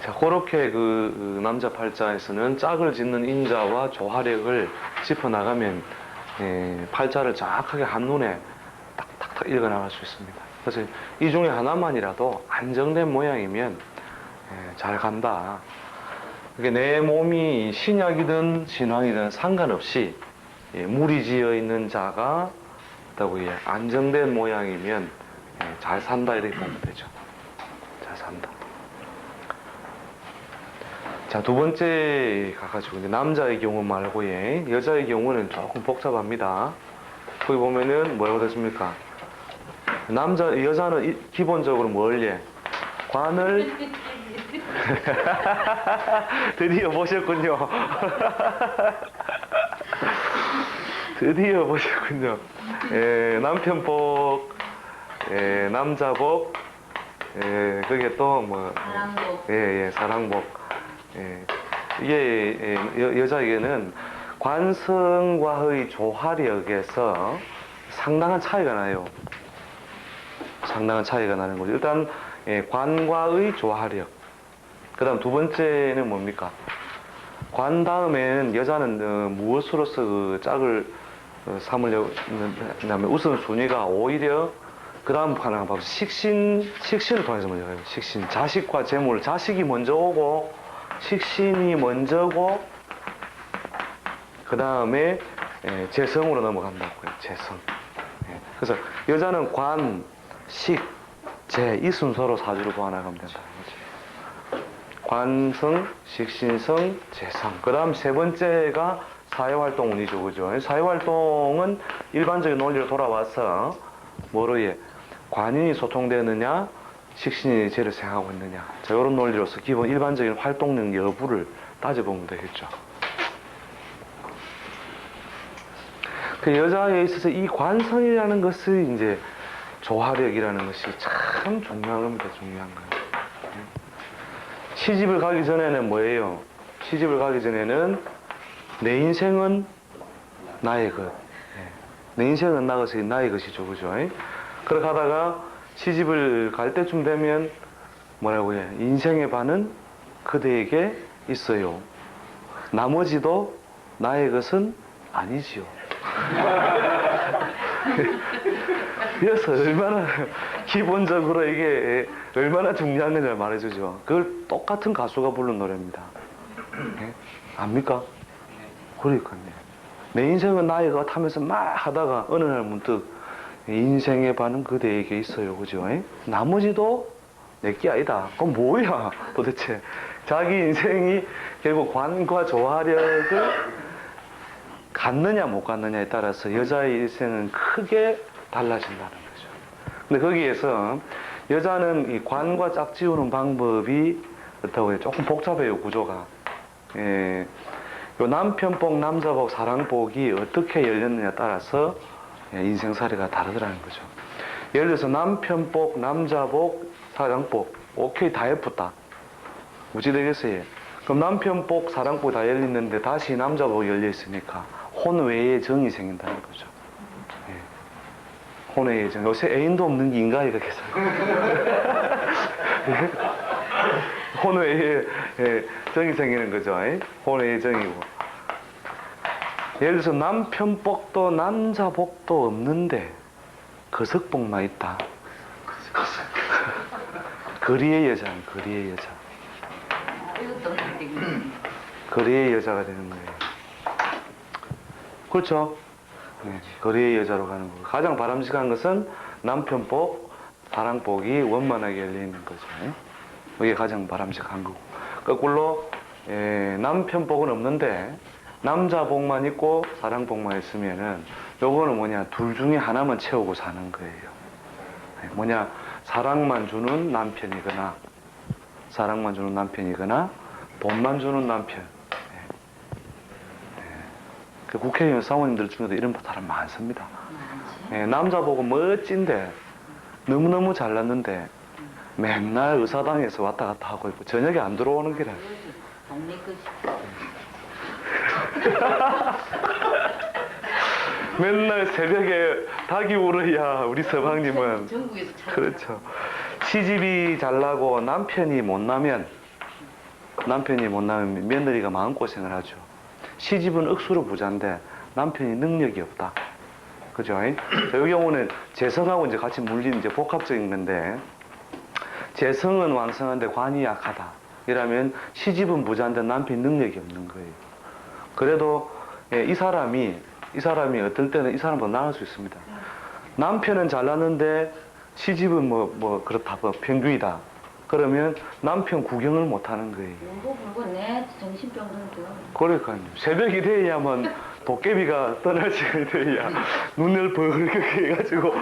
자, 그렇게 그 남자 팔자에서는 짝을 짓는 인자와 조화력을 짚어나가면 팔자를 정확하게 한눈에 딱딱딱 읽어나갈 수 있습니다. 그래서 이 중에 하나만이라도 안정된 모양이면 잘 간다. 그러니까 내 몸이 신약이든 신왕이든 상관없이 무리지어 있는 자가 있다고 안정된 모양이면 잘 산다 이렇게 보면 되죠. 잘 산다. 자, 두 번째 가가지고 이제 남자의 경우 말고 여자의 경우는 조금 복잡합니다. 거기 보면은 뭐라고 됐습니까? 여자는 기본적으로 뭘 관을 드디어 보셨군요. 드디어 보셨군요. 남편복, 남자복, 그게 또 뭐 사랑복. 사랑복. 이게 여자에게는 관성과의 조화력에서 상당한 차이가 나요. 상당한 차이가 나는 거죠. 일단 관과의 조화력. 그 다음 두 번째는 뭡니까? 관 다음에는 여자는 무엇으로서 그 짝을 삼으려고 하면 우선순위가 오히려 그 다음 하나가 바로 식신을 통해서 먼저 가요. 식신. 자식과 재물. 자식이 먼저 오고 식신이 먼저고 그 다음에 재성으로 넘어간다고요. 재성. 그래서 여자는 관, 식, 재 이 순서로 사주를 보아나가면 된다는 거죠. 관성, 식신성, 재성. 그 다음 세 번째가 사회활동 운이죠. 그죠? 사회활동은 일반적인 논리로 돌아와서 뭐로 관인이 소통되느냐, 식신이 재를 생각하고 있느냐. 자, 이런 논리로서 기본 일반적인 활동력 여부를 따져보면 되겠죠. 그 여자에 있어서 이 관성이라는 것을 이제 조화력이라는 것이 참 중요한 겁니다. 중요한 거예요. 시집을 가기 전에는 뭐예요? 시집을 가기 전에는 내 인생은 나의 것. 내 인생은 나의 것이죠. 그죠? 그렇게 하다가 시집을 갈 때쯤 되면 뭐라고 해? 인생의 반은 그대에게 있어요. 나머지도 나의 것은 아니지요. 그래서 얼마나 기본적으로 이게 얼마나 중요한 건지 말해주죠. 그걸 똑같은 가수가 부른 노래입니다. 압니까? 그러니까요. 내 인생은 나의 것 하면서 막 하다가 어느 날 문득 인생의 반은 그대에게 있어요. 그죠? 나머지도 내게 아니다. 그건 뭐야 도대체. 자기 인생이 결국 관과 조화력을 갖느냐 못 갖느냐에 따라서 여자의 인생은 크게 달라진다는 거죠. 근데 거기에서 여자는 이 관과 짝지우는 방법이 그렇다고 해요. 조금 복잡해요. 구조가. 요 남편복, 남자복, 사랑복이 어떻게 열렸느냐에 따라서 인생살이가 다르더라는 거죠. 예를 들어서 남편복, 남자복, 사랑복 오케이 다 예쁘다. 어찌 되겠어요? 그럼 남편복, 사랑복 다 열렸는데 다시 남자복 열려 있으니까 혼외의 정이 생긴다는 거죠. 혼외의 정. 요새 애인도 없는 게 인간이가 계속. 혼외의 정이 생기는 거죠. 혼외의 정이고. 예를 들어서 남편복도 남자복도 없는데 거석복만 있다. 거리의 여자는 거리의 여자. 거리의 여자가 되는 거예요. 그렇죠? 네, 거리의 여자로 가는 거고. 가장 바람직한 것은 남편복, 사랑복이 원만하게 열려있는 거죠. 이게 가장 바람직한 거고. 거꾸로 남편복은 없는데 남자복만 있고 사랑복만 있으면은 요거는 뭐냐, 둘 중에 하나만 채우고 사는 거예요. 뭐냐, 사랑만 주는 남편이거나 돈만 주는 남편. 그 국회의원 사모님들 중에도 이런 사람 많습니다. 남자복은 멋진데 너무너무 잘났는데 맨날 의사당에서 왔다 갔다 하고 있고 저녁에 안 들어오는 게라. 맨날 새벽에 닭이 울어야 우리 서방님은 전국에서 그렇죠. 시집이 잘 나고 남편이 못 나면 며느리가 마음고생을 하죠. 시집은 억수로 부자인데 남편이 능력이 없다. 그죠? 이 경우는 재성하고 이제 같이 물린 이제 복합적인 건데, 재성은 왕성한데 관이 약하다. 이러면 시집은 부자인데 남편이 능력이 없는 거예요. 그래도 이 사람이 어떨 때는 이 사람보다 나을 수 있습니다. 남편은 잘났는데 시집은 뭐 그렇다, 뭐 평균이다. 그러면 남편 구경을 못 하는 거예요. 용도 불고 내 정신병들도. 그러니까요. 새벽이 돼야만 도깨비가 떠날 시간이 돼야 눈을 벌겋게 해가지고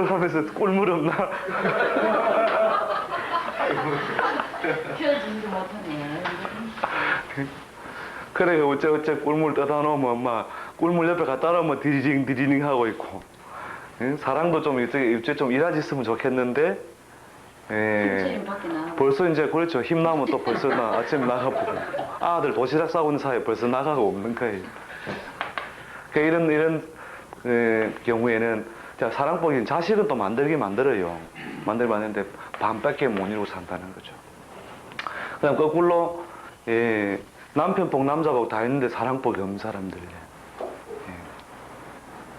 하면서 꿀물 없나? 키워주지도 못하네. 그래 어째 꿀물 떠다 놓으면 엄마 꿀물 옆에 갖다 놓으면 디리링 하고 있고, 응? 사랑도 좀 이제 좀 일하셨으면 좋겠는데, 벌써 이제 그렇죠. 힘나면 또 벌써 아침에 나가보고 아들 도시락 싸고 있는 사이에 벌써 나가고 없는 거예요. 그러니까 이런 경우에는 사랑복이 자식은 또 만들긴 만들어요. 만들는데 반밖에 못 이루고 산다는 거죠. 그다음 거꾸로 남편복 남자복 다 있는데 사랑복이 없는 사람들,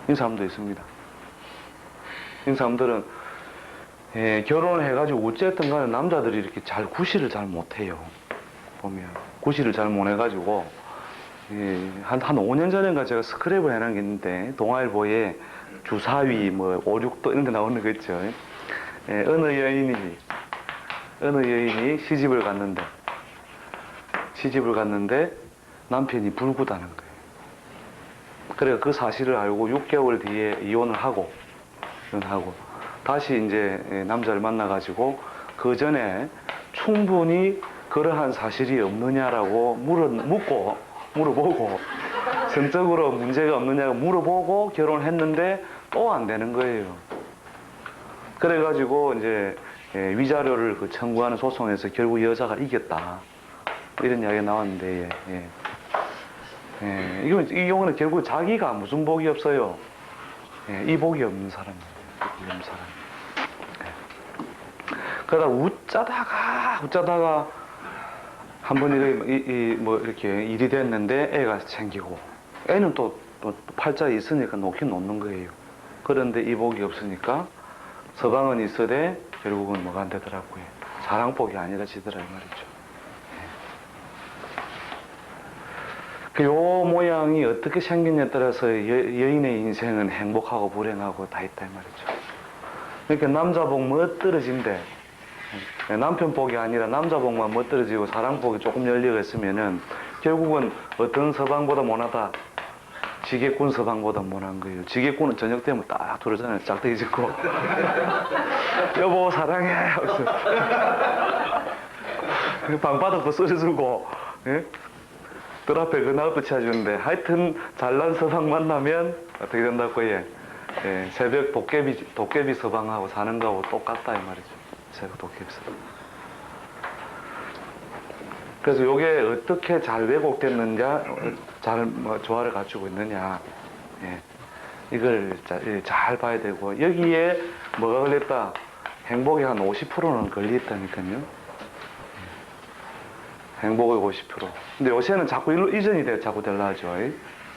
이 사람도 있습니다. 이 사람들은 결혼을 해가지고 어쨌든 간에 남자들이 이렇게 잘 구실을 잘 못해요. 보면 구실을 잘 못해가지고 한 5년 전인가 제가 스크랩을 해놓은 게 있는데, 동아일보에 주사위 뭐 5, 6도 이런 데 나오는 거 있죠. 어느 여인이 시집을 갔는데 남편이 불구다는 거예요. 그래 그 사실을 알고 6개월 뒤에 이혼을 하고 다시 이제 남자를 만나가지고 그 전에 충분히 그러한 사실이 없느냐라고 물어보고 성적으로 문제가 없느냐고 물어보고 결혼을 했는데 또 안 되는 거예요. 그래가지고 이제 위자료를 청구하는 소송에서 결국 여자가 이겼다, 이런 이야기가 나왔는데, 이 경우는 결국 자기가 무슨 복이 없어요. 이 복이 없는 사람이에요. 그러다 웃자다가 한 번 이렇게 일이 됐는데 애가 생기고, 애는 또 팔자에 있으니까 놓긴 놓는 거예요. 그런데 이 복이 없으니까 서방은 있어대 결국은 뭐가 안 되더라고요. 사랑복이 아니라지더라 이 말이죠. 요 모양이 어떻게 생겼냐에 따라서 여인의 인생은 행복하고 불행하고 다 있다 이 말이죠. 그러니까 남자복 멋들어진대. 남편 복이 아니라 남자 복만 멋들어지고 사랑복이 조금 열려가 있으면은 결국은 어떤 서방보다 못하다, 지게꾼 서방보다 못한 거예요. 지게꾼은 저녁 되면 딱 들어오잖아요. 짝대기 짚고 여보 사랑해 하면서 방바닥도 써주고, 뜰 앞에 그날 붙여주는데, 하여튼 잘난 서방 만나면 어떻게 된다고 새벽 도깨비 서방하고 사는 거하고 똑같다 이 말이죠. 새벽 도깨비 서방. 그래서 이게 어떻게 잘 왜곡됐는지, 잘 조화를 갖추고 있느냐, 이걸 잘 봐야 되고, 여기에 뭐가 걸렸다? 행복이 한 50%는 걸려있다니까요. 행복의 50%. 근데 요새는 자꾸 이전이 자꾸 되려 하죠.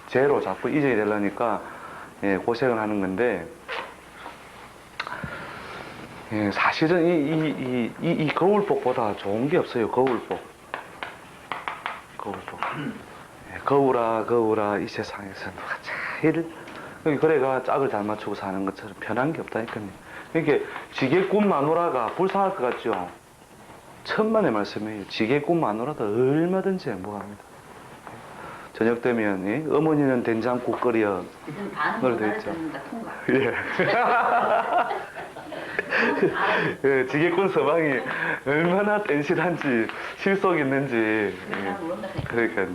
죄로 자꾸 이전이 되려니까 고생을 하는 건데, 사실은 이 거울복보다 좋은 게 없어요. 거울복. 거울아 이 세상에서 누가 제일 그래가 짝을 잘 맞추고 사는 것처럼 편한 게 없다니까요. 이렇게 지게꾼 마누라가 불쌍할 것 같죠? 천만의 말씀이에요. 지게꾼 마누라도 얼마든지 행복합니다. 저녁 되면 어머니는 된장국 끓여 노래도 있죠. 지게꾼 서방이 얼마나 땐실한지 실속 있는지. 그러니까요.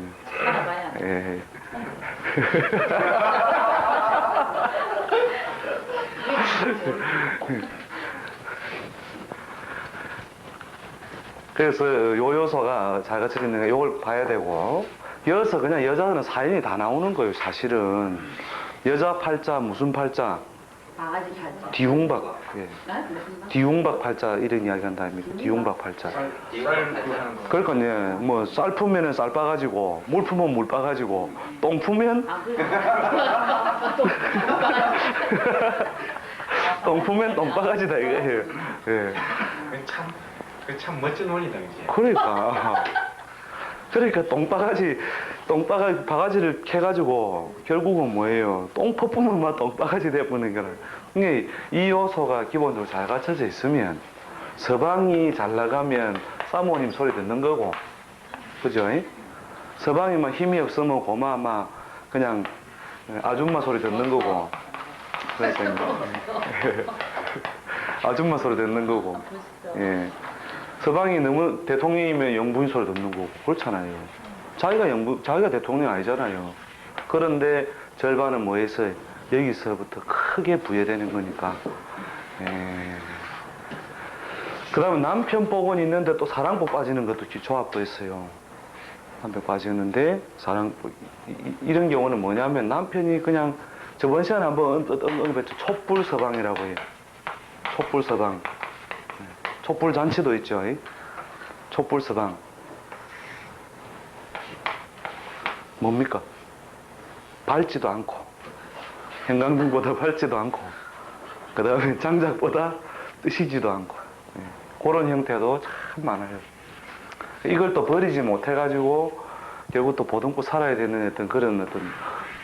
그래서 요 요소가 잘 갖춰져 있는 거, 요걸 봐야 되고, 여기서 그냥 여자는 사연이 다 나오는 거예요, 사실은. 여자 팔자 무슨 팔자? 바가지 팔자. 디웅박. 예. 네? 무슨 말? 디웅박 팔자 이런 이야기 한다 아닙니까? 디웅박 팔자. 쌀 그러니까 예, 뭐쌀 풀면은 쌀 빠가지고 물 풀면 물 빠가지고 똥 풀면 아, 그래. 똥 풀면 똥 빠가지다 이거예요. 예. 참 멋진 원이다 이제. 그러니까 바가지를 캐가지고 결국은 뭐예요? 똥 퍼프면 막 똥바가지 돼버리는 거라. 그러니까 이 요소가 기본적으로 잘 갖춰져 있으면 서방이 잘 나가면 사모님 소리 듣는 거고, 그죠? 서방이 막 힘이 없으면 고마 막 그냥 아줌마 소리 듣는 거고, 그러니까 아줌마 소리 듣는 거고, 예. 서방이 너무 대통령이면 영부인 소리 듣는 거고 그렇잖아요. 자기가 대통령 아니잖아요. 그런데 절반은 뭐에서 여기서부터 크게 부여되는 거니까. 그다음에 남편 복은 있는데 또 사랑복 빠지는 것도 조합도 있어요. 남편 빠지는데 사랑복 이런 경우는 뭐냐면 남편이 그냥 저번 시간에 한번 언급했죠. 촛불 서방이라고 해요. 촛불 서방. 촛불 잔치도 있죠. 촛불 서방. 뭡니까? 밝지도 않고, 형광등보다 밝지도 않고, 그 다음에 장작보다 뜨시지도 않고, 그런 형태도 참 많아요. 이걸 또 버리지 못해가지고, 결국 또 보듬고 살아야 되는 어떤 그런 어떤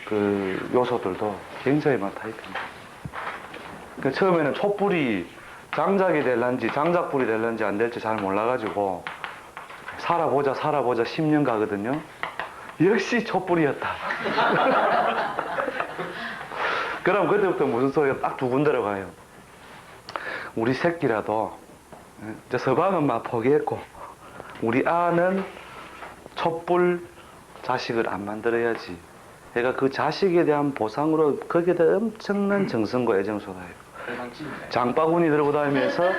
그 요소들도 굉장히 많다. 그러니까 처음에는 촛불이 장작이 될런지 장작불이 될런지 안 될지 잘 몰라가지고 살아보자 10년 가거든요. 역시 촛불이었다. 그럼 그때부터 무슨 소리가 딱 두 군데로 가요. 우리 새끼라도 이제 서방은 막 포기했고 우리 아는 촛불 자식을 안 만들어야지. 그러니까 그 자식에 대한 보상으로 거기에 대한 엄청난 정성과 애정 쏟아요. 장바구니 들고 다니면서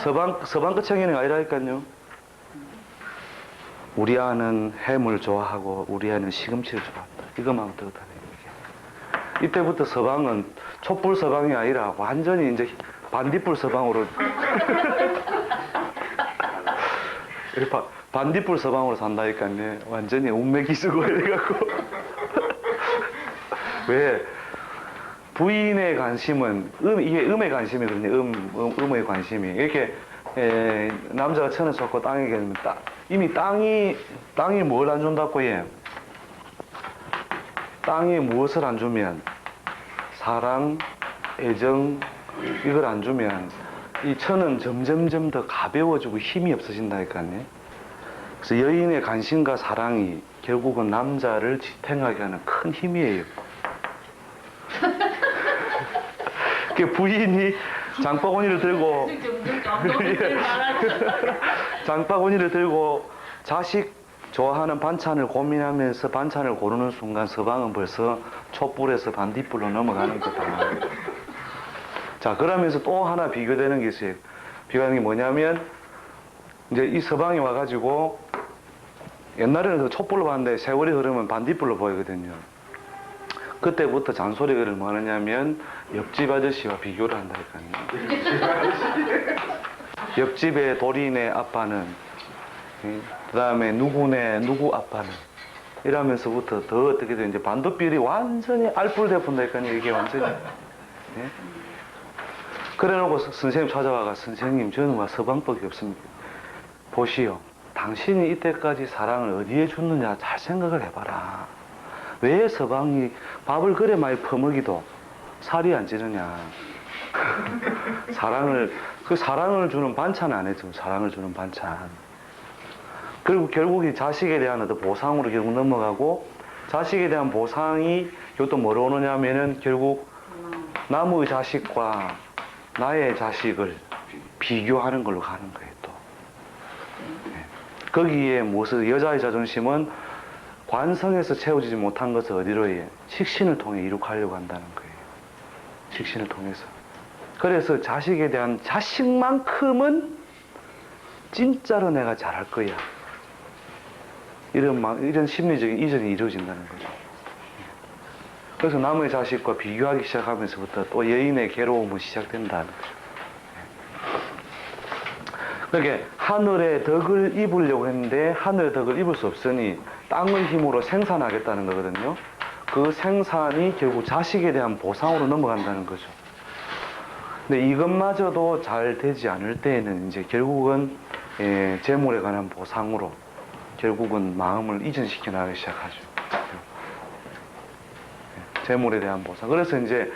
서방 끝창이는 아니라니까요. 우리 아는 햄을 좋아하고 우리 아는 시금치를 좋아한다. 이것만 들고 다니는 게. 이때부터 서방은 촛불 서방이 아니라 완전히 이제 반딧불 서방으로 반딧불 서방으로 산다니까요. 완전히 운맥이 쓰고 이래갖고 왜? 부인의 관심은 이게 음의 관심이거든요. 음의 관심이 이렇게 남자가 천을 쏟고 땅에 계면 이미 땅이 뭘 안 준다고 해. 땅이 무엇을 안 주면 사랑, 애정 이걸 안 주면 이 천은 점점점 더 가벼워지고 힘이 없어진다니까요. 그래서 여인의 관심과 사랑이 결국은 남자를 지탱하게 하는 큰 힘이에요. 부인이 장바구니를 들고 장바구니를 들고 자식 좋아하는 반찬을 고민하면서 반찬을 고르는 순간 서방은 벌써 촛불에서 반딧불로 넘어가는 거다. 자, 그러면서 또 하나 비교되는 게 있어요. 비교하는 게 뭐냐면 이제 이 서방이 와가지고 옛날에는 촛불로 봤는데 세월이 흐르면 반딧불로 보이거든요. 그때부터 잔소리를 뭐 하느냐면 옆집 아저씨와 비교를 한다니까요. 옆집의 도리네 아빠는 그 다음에 누구 아빠는 이러면서부터 더 어떻게 돼 이제 반도비율이 완전히 알뿔대 푼다니까요. 이게 완전히. 예? 그래놓고 선생님 찾아와가 선생님 저는 와 서방법이 없습니다. 보시오. 당신이 이때까지 사랑을 어디에 줬느냐 잘 생각을 해봐라. 왜 서방이 밥을 그래 많이 퍼먹이도 살이 안 찌느냐. 사랑을 주는 반찬 안 해줘. 사랑을 주는 반찬. 그리고 결국 이 자식에 대한 어떤 보상으로 결국 넘어가고 자식에 대한 보상이 이것도 뭐로 오느냐 하면은 결국 남의 자식과 나의 자식을 비교하는 걸로 가는 거예요, 또. 거기에 무엇을, 여자의 자존심은 관성에서 채워지지 못한 것을 어디로 해? 식신을 통해 이룩하려고 한다는 거예요. 식신을 통해서. 그래서 자식에 대한 자식만큼은 진짜로 내가 잘할 거야. 이런 심리적인 이전이 이루어진다는 거죠. 그래서 남의 자식과 비교하기 시작하면서부터 또 여인의 괴로움은 시작된다는 거죠. 그러니까 하늘의 덕을 입으려고 했는데 하늘의 덕을 입을 수 없으니 땅의 힘으로 생산하겠다는 거거든요. 그 생산이 결국 자식에 대한 보상으로 넘어간다는 거죠. 근데 이것마저도 잘 되지 않을 때에는 이제 결국은 재물에 관한 보상으로 결국은 마음을 이전시켜 나가기 시작하죠. 재물에 대한 보상. 그래서 이제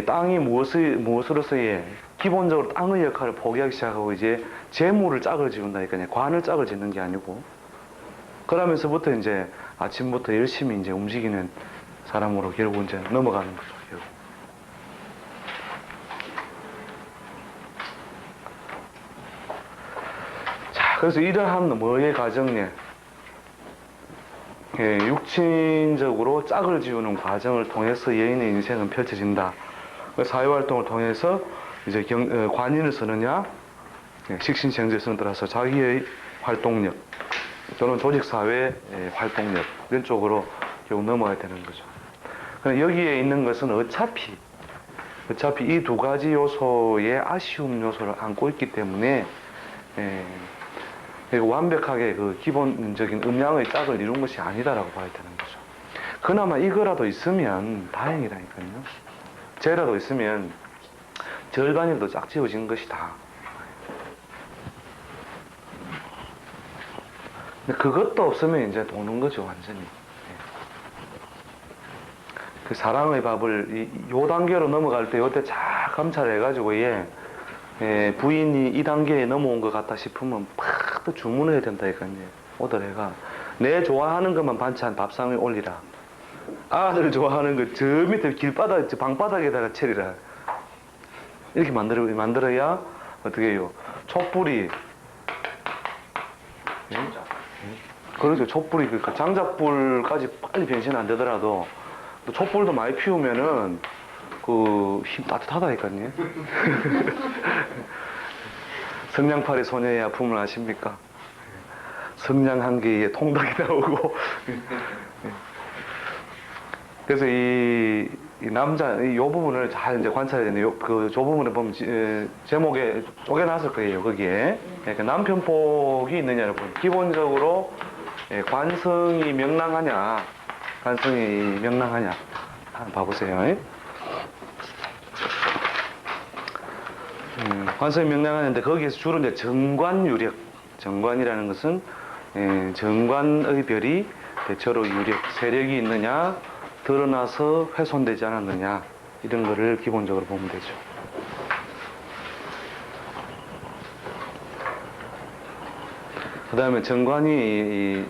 땅이 무엇으로서의 기본적으로 땅의 역할을 포기하기 시작하고 이제 재물을 짝을 지운다니까요. 관을 짝을 짓는 게 아니고. 그러면서부터 이제 아침부터 열심히 이제 움직이는 사람으로 결국 이제 넘어가는 거죠. 결국. 자, 그래서 이러한 뭐의 과정에 육친적으로 짝을 지우는 과정을 통해서 여인의 인생은 펼쳐진다. 사회활동을 통해서 이제 관인을 쓰느냐, 식신정제성을 따라서 자기의 활동력 또는 조직사회 활동력 이런 쪽으로 결국 넘어가야 되는 거죠. 그럼 여기에 있는 것은 어차피 이 두 가지 요소의 아쉬움 요소를 안고 있기 때문에 완벽하게 그 기본적인 음양의 짝을 이룬 것이 아니다라고 봐야 되는 거죠. 그나마 이거라도 있으면 다행이라니까요. 쟤라도 있으면 절반이라도 짝지어진 것이다. 근데 그것도 없으면 이제 도는 거죠, 완전히. 그 사랑의 밥을 요 단계로 넘어갈 때 요때 잘 감찰해가지고 부인이 이 단계에 넘어온 것 같다 싶으면 팍 또 주문해야 된다니까요. 오더래가 내 좋아하는 것만 반찬 밥상에 올리라. 아들 좋아하는 거 저 밑에 길바닥, 저 방바닥에다가 채리라. 이렇게 만들어야 어떻게 해요? 촛불이 그렇죠. 촛불이 그러니까 장작불까지 빨리 변신 안 되더라도 또 촛불도 많이 피우면은 그 힘 따뜻하다니까요. 성냥팔이 소녀의 아픔을 아십니까? 성냥 한 개에 통닭이 나오고. 그래서 이 남자 요 부분을 잘 이제 관찰해야 되는데 저 부분에 보면 제목에 쪼개놨을 거예요. 거기에 그러니까 남편복이 있느냐 여러분. 기본적으로 관성이 명랑하냐, 한번 봐보세요. 관성이 명랑하는데 거기에서 주로 이제 정관유력, 정관이라는 것은 정관의 별이 대체로 유력, 세력이 있느냐, 드러나서 훼손되지 않았느냐 이런 거를 기본적으로 보면 되죠. 그 다음에 정관이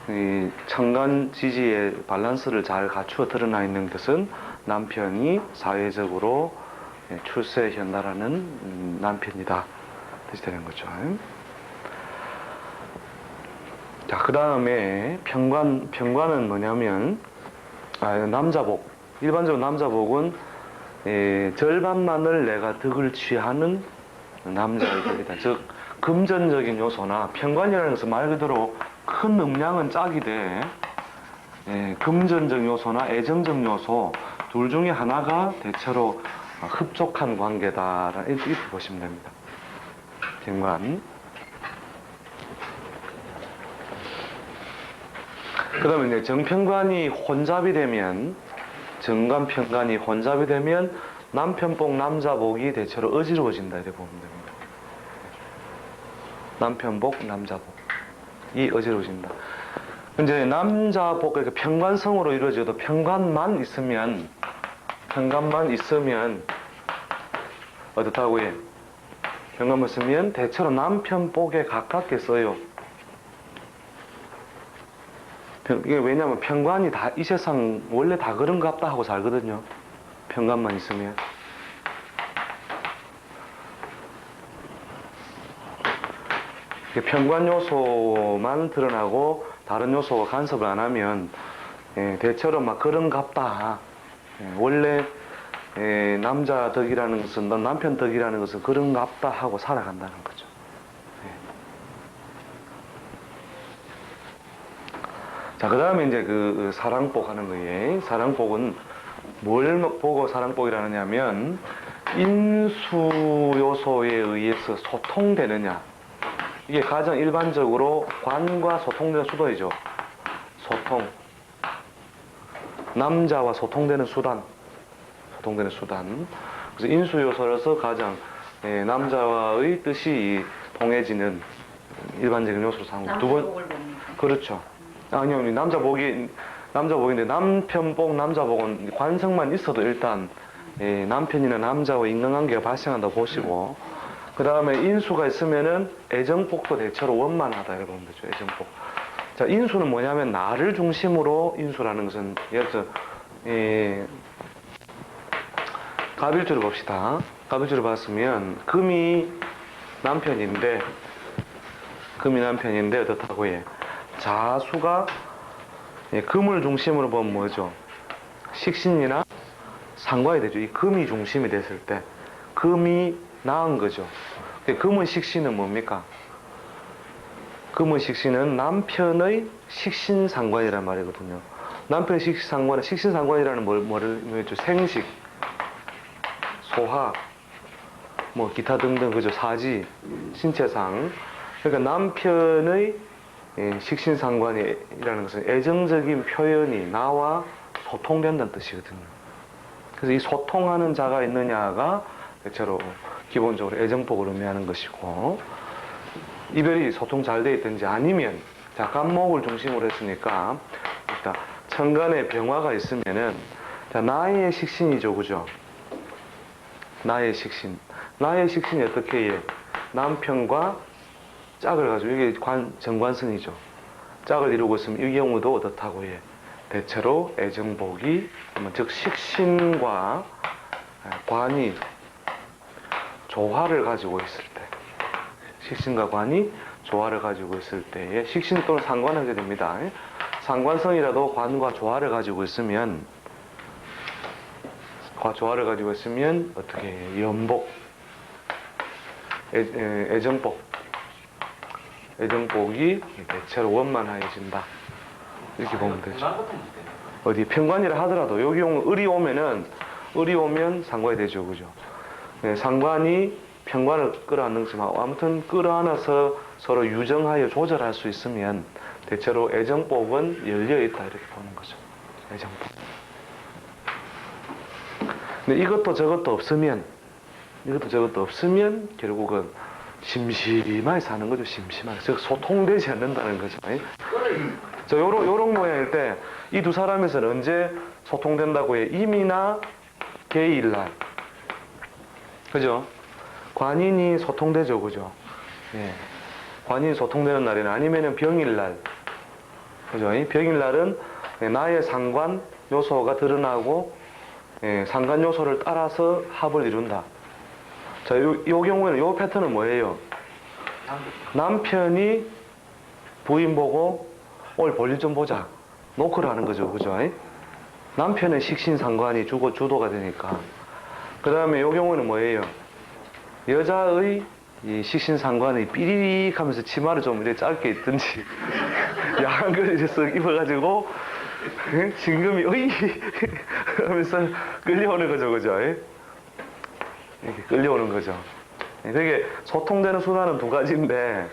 이 천간 지지의 밸런스를 잘 갖추어 드러나 있는 것은 남편이 사회적으로 출세 현달하는 남편이다. 뜻이 되는 거죠. 자, 그 다음에 편관은 뭐냐면, 남자복. 일반적으로 남자복은 절반만을 내가 덕을 취하는 남자의 덕이다. 즉, 금전적인 요소나 편관이라는 것은 말 그대로 큰 음량은 짝이 돼. 금전적 요소나 애정적 요소 둘 중에 하나가 대체로 흡족한 관계다. 이렇게 보시면 됩니다. 편관. 그 다음에 이제 정편관이 혼잡이 되면, 정관편관이 혼잡이 되면 남편복, 남자복이 대체로 어지러워진다. 이렇게 보면 됩니다. 남편복, 남자복이 어지러워진다. 이제 남자복, 그러니까 편관성으로 이루어져도 편관만 있으면 어떻다고 해? 편관만 있으면 대체로 남편복에 가깝게 써요. 이게 왜냐면 편관이 다 이 세상 원래 다 그런갑다 하고 살거든요. 편관만 있으면. 편관 요소만 드러나고 다른 요소가 간섭을 안 하면 대체로 막 그런갑다. 원래 남자 덕이라는 것은 남편 덕이라는 것은 그런갑다 하고 살아간다는 거죠. 자, 그 다음에 이제 그 사랑복 하는 거예요. 사랑복은 뭘 보고 사랑복이라느냐면 인수 요소에 의해서 소통되느냐. 이게 가장 일반적으로 관과 소통되는 수단이죠. 소통. 남자와 소통되는 수단. 소통되는 수단. 그래서 인수 요소로서 가장 남자와의 뜻이 통해지는 일반적인 요소로 삼고 두 번. 남자복을 봅니까? 그렇죠. 아니요, 남자복인데 남편복, 남자복은 관성만 있어도 일단 남편이나 남자와 인간관계가 발생한다고 보시고, 그 다음에 인수가 있으면은 애정복도 대체로 원만하다 이렇게 보면 되죠. 애정복. 자, 인수는 뭐냐면 나를 중심으로 인수라는 것은 예를 들어 갑일주를 봅시다. 갑일주를 봤으면 금이 남편인데 어떻다고 해? 자수가 금을 중심으로 보면 뭐죠? 식신이나 상관이 되죠. 이 금이 중심이 됐을 때 금이 나은 거죠. 금은 식신은 뭡니까? 금은 식신은 남편의 식신상관이란 말이거든요. 남편의 식신상관은 식신상관이라는 뭐죠? 생식, 소화, 뭐 기타 등등 그죠? 사지, 신체상. 그러니까 남편의 식신상관이라는 것은 애정적인 표현이 나와 소통된다는 뜻이거든요. 그래서 이 소통하는 자가 있느냐가 대체로 기본적으로 애정복을 의미하는 것이고, 이별이 소통 잘 돼 있든지 아니면 자, 간목을 중심으로 했으니까 일단 천간에 병화가 있으면은 자, 나의 식신이죠, 그죠? 나의 식신이 어떻게 해? 남편과 짝을 가지고 이게 정관성이죠. 짝을 이루고 있으면 이 경우도 어떻다고 해? 대체로 애정복이 즉 식신과 관이 조화를 가지고 있을 때, 식신과 관이 조화를 가지고 있을 때에 식신 또는 상관하게 됩니다. 상관성이라도 관과 조화를 가지고 있으면 어떻게 해요? 연복, 애정복이 대체로 원만해진다. 이렇게 보면 되죠. 어디 편관이라 하더라도 여기 을이 오면 상관이 되죠, 그죠? 상관이 편관을 끌어안는 것이지만 아무튼 끌어안아서 서로 유정하여 조절할 수 있으면 대체로 애정복은 열려 있다 이렇게 보는 거죠. 애정복. 근데 이것도 저것도 없으면 결국은 심심하게 사는 거죠. 심심하게. 즉 소통되지 않는다는 거죠. 자, 요런 모양일 때 이 두 사람에서는 언제 소통된다고 해? 임이나 개일날. 그죠? 관인이 소통되죠. 그죠? 예. 관인이 소통되는 날이나 아니면은 병일날. 그죠? 병일날은 나의 상관 요소가 드러나고 상관 요소를 따라서 합을 이룬다. 자, 요 경우에는 요 패턴은 뭐예요? 남편이 부인 보고 오늘 볼일 좀 보자. 노크를 하는 거죠. 그죠? 남편의 식신상관이 주도가 되니까. 그 다음에 요 경우는 뭐예요? 여자의 이 식신상관이 삐리릭 하면서 치마를 좀 이렇게 짧게 입든지 야한 걸 이제 쓱 입어가지고 진금이 어이 하면서 끌려오는 거죠. 그죠? 이렇게 끌려오는 거죠. 되게 소통되는 수단은 두 가지인데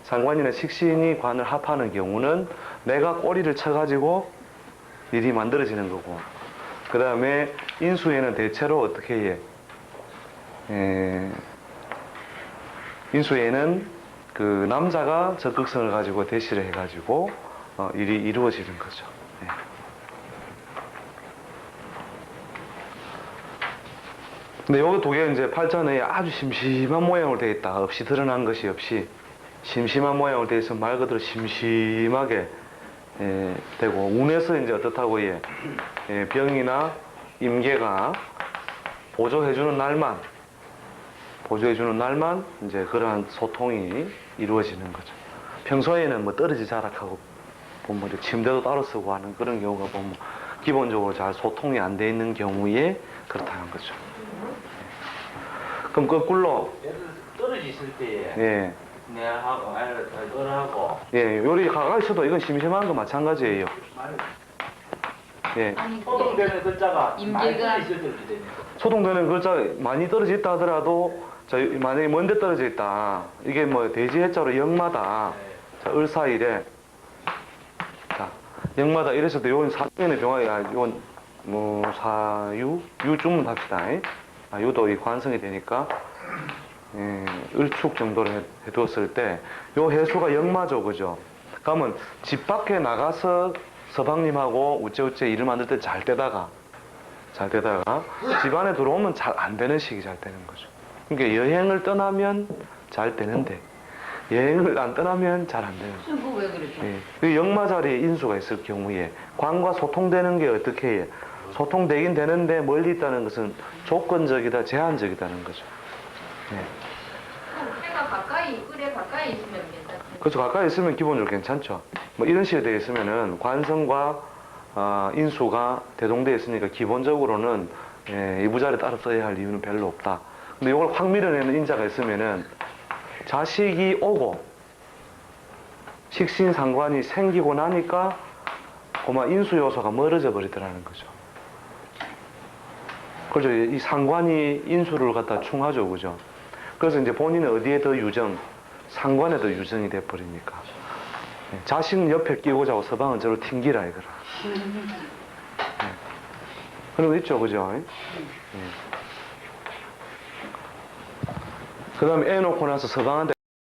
상관이나 식신이 관을 합하는 경우는 내가 꼬리를 쳐가지고 일이 만들어지는 거고, 그 다음에 인수에는 대체로 어떻게 해? 인수에는 그 남자가 적극성을 가지고 대시를 해가지고 일이 이루어지는 거죠. 네. 근데 요거 두 개 이제 팔자는 아주 심심한 모양으로 되어 있다. 없이 드러난 것이 없이 심심한 모양으로 되어 있으면 말 그대로 심심하게 되고, 운에서 이제 어떻다고 병이나 임계가 보조해주는 날만 이제 그러한 소통이 이루어지는 거죠. 평소에는 뭐 떨어지 자락하고 보면 침대도 따로 쓰고 하는 그런 경우가 보면 기본적으로 잘 소통이 안 돼 있는 경우에 그렇다는 거죠. 그럼 거꾸로 떨어져 있을 때에 예. 내하고 애를 떨하고 예, 요리 가가 있어도 이건 심심한 거 마찬가지예요. 예. 아니 소동되는 글자가 많이 임계가- 떨어져 있을 때 이렇게 됩니다. 소동되는 글자 많이 떨어져 있다 하더라도 자, 만약에 먼데 떨어져 있다. 이게 뭐 대지 해자로 영마다. 자, 을사일에 자, 영마다 이랬을 때 요건 사면의 병화가 요건 뭐 사유 유쯤 합시다. 아, 요도 이 관성이 되니까 을축 정도로 해두었을 때 요 해수가 영마죠, 그죠? 그러면 집 밖에 나가서 서방님하고 우째우째 일을 만들 때 잘 되다가 집 안에 들어오면 잘 안 되는 시기 잘 되는 거죠. 그러니까 여행을 떠나면 잘 되는데 여행을 안 떠나면 잘 안 되는 거죠. 그거 왜 그러죠? 예. 그 역마 자리에 인수가 있을 경우에 관과 소통되는 게 어떻게 해요? 소통되긴 되는데 멀리 있다는 것은 조건적이다, 제한적이다는 거죠. 예. 해가 가까이 을에 가까이 있으면 괜찮죠. 그렇죠. 가까이 있으면 기본적으로 괜찮죠. 뭐 이런 식으로 되어 있으면은 관성과 인수가 대동되어 있으니까 기본적으로는 이부자리 따로 써야 할 이유는 별로 없다. 근데 이걸 확 밀어내는 인자가 있으면은 자식이 오고 식신상관이 생기고 나니까 그만 인수 요소가 멀어져 버리더라는 거죠. 그렇죠. 이 상관이 인수를 갖다 충하죠, 그죠? 그래서 이제 본인은 어디에 더 유정, 상관에 더 유정이 돼 버리니까. 자식은 옆에 끼고자 하고 서방은 저를 튕기라 이거라. 그런 거 있죠, 그죠? 그 다음에 애 놓고 나서 서방한테